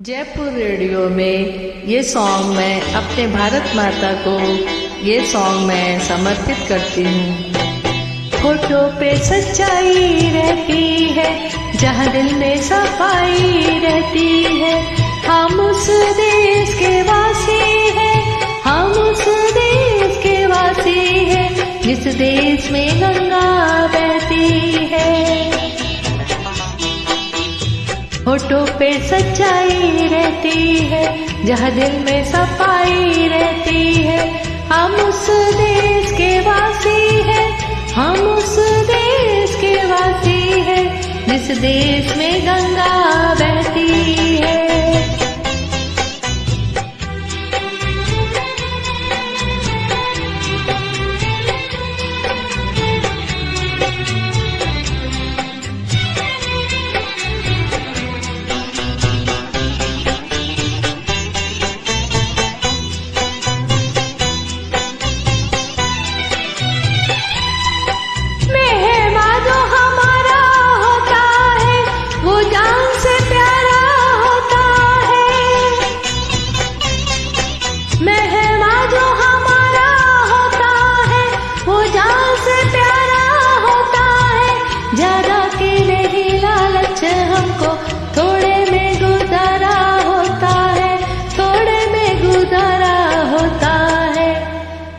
Jaipur radio में ये song मैं अपने भारत माता को ये सॉन्ग मैं समर्पित करती हूँ। होठों पे सच्चाई रहती है, जहाँ दिल में सफाई रहती है। हम उस देश के वासी हैं, हम उस देश के वासी हैं, जिस देश में गंगा बहती है। होठों पे सच्चाई रहती है, जहाँ दिल में सफाई रहती है। हम उस देश के वासी हैं, हम उस देश के वासी हैं, जिस देश में गंगा बहती है।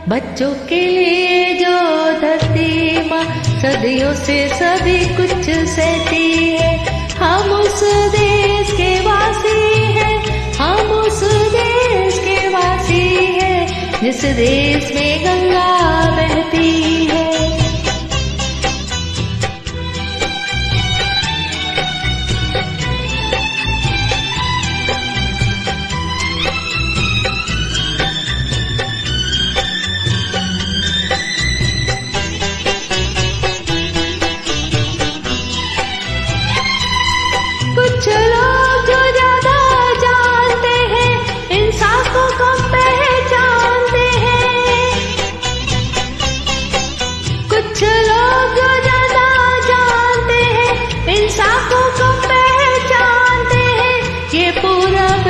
बच्चों के लिए जो धरती माँ सदियों से सभी कुछ सहती है। हम उस देश के वासी हैं, हम उस देश के वासी हैं, जिस देश में गंगा बहती है। कुछ लोग जो ज्यादा जानते हैं, इंसान को कम पहचानते हैं। कुछ लोग जो ज्यादा जानते हैं, इंसान को कम पहचानते हैं। ये पूरब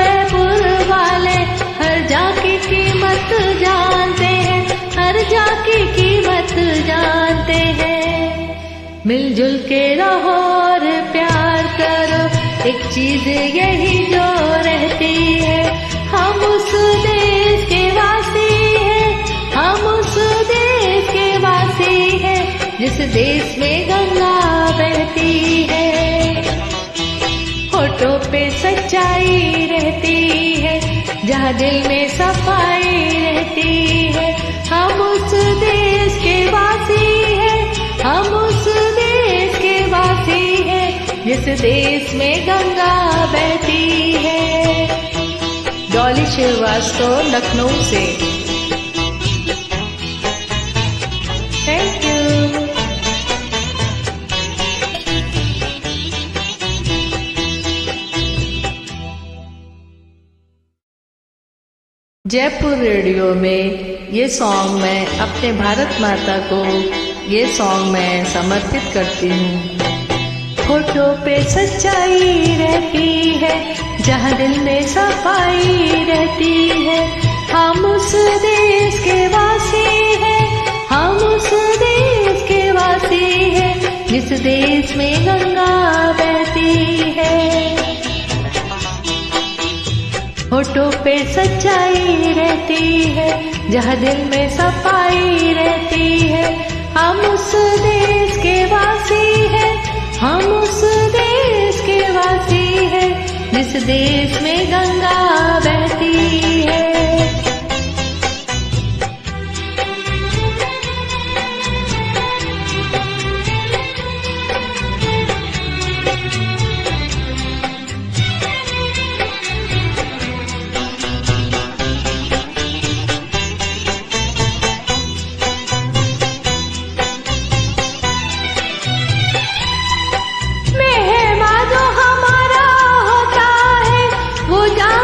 वाले हर जा की कीमत जानते हैं, हर जा की कीमत जानते हैं। मिलजुल के रहो और प्यार करो, एक चीज यही जो रहती है। हम उस देश के वासी हैं, हम उस देश के वासी हैं, जिस देश में गंगा बहती है। होठों पे सच्चाई रहती है, जहाँ दिल में सफाई रहती है। हम उस देश के वासी हैं, हम उस देश के वासी हैं, जिस देश में गंगा बहती है। डॉली श्रीवास्तव, लखनऊ से। Thank you. जयपुर रेडियो में ये सॉन्ग मैं अपने भारत माता को ये सॉन्ग मैं समर्पित करती हूँ। होठों पे सच्चाई रहती है, जहाँ दिल में सफाई रहती है। हम उस देश के वासी हैं, हम उस देश के वासी हैं, जिस देश में गंगा बहती है। होठों पे सच्चाई रहती है, जहाँ दिल में सफाई रहती है। हम उस देश के वासी हैं, हम उस देश के वासी हैं, जिस देश में गंगा बहती है। वो जा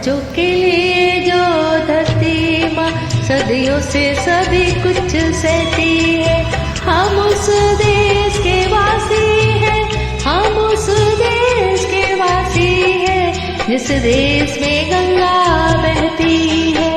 बच्चों के लिए जो धरती माँ सदियों से सभी कुछ सहती है, हम उस देश के वासी हैं, हम उस देश के वासी हैं, जिस देश में गंगा बहती है।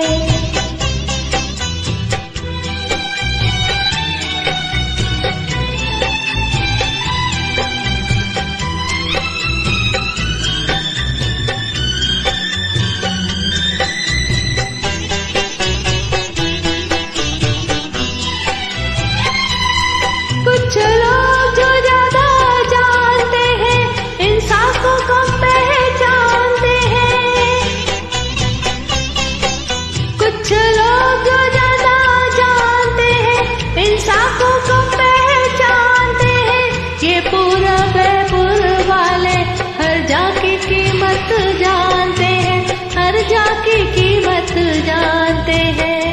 कुछ लोग जो ज्यादा जानते हैं, इंसान को कम पहचानते हैं। कुछ लोग जो ज्यादा जानते हैं, इंसान को कम पहचानते हैं। ये पूरब वाले हर जाति की कीमत जानते हैं, हर जाति की कीमत जानते हैं।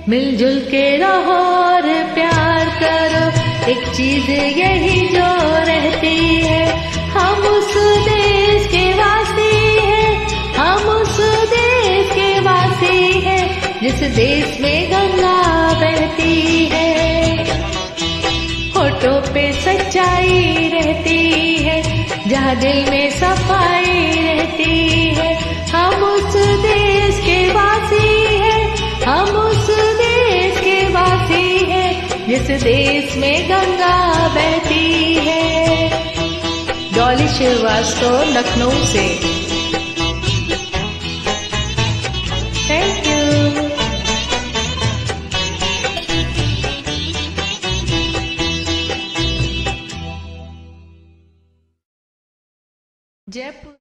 मिलजुल के रहो और प्यार करो, एक चीज यही जो रहती है, हम उस देश के वासी हैं, हम उस देश के वासी हैं, जिस देश में गंगा बहती है। होठों पे सच्चाई रहती है, जहाँ दिल में सफाई रहती है, हम उस देश के वासी हैं, हम उस देश के वासी हैं, जिस देश में गंगा बहती है। डॉली श्रीवास्तव, लखनऊ से। Thank you. जयपुर।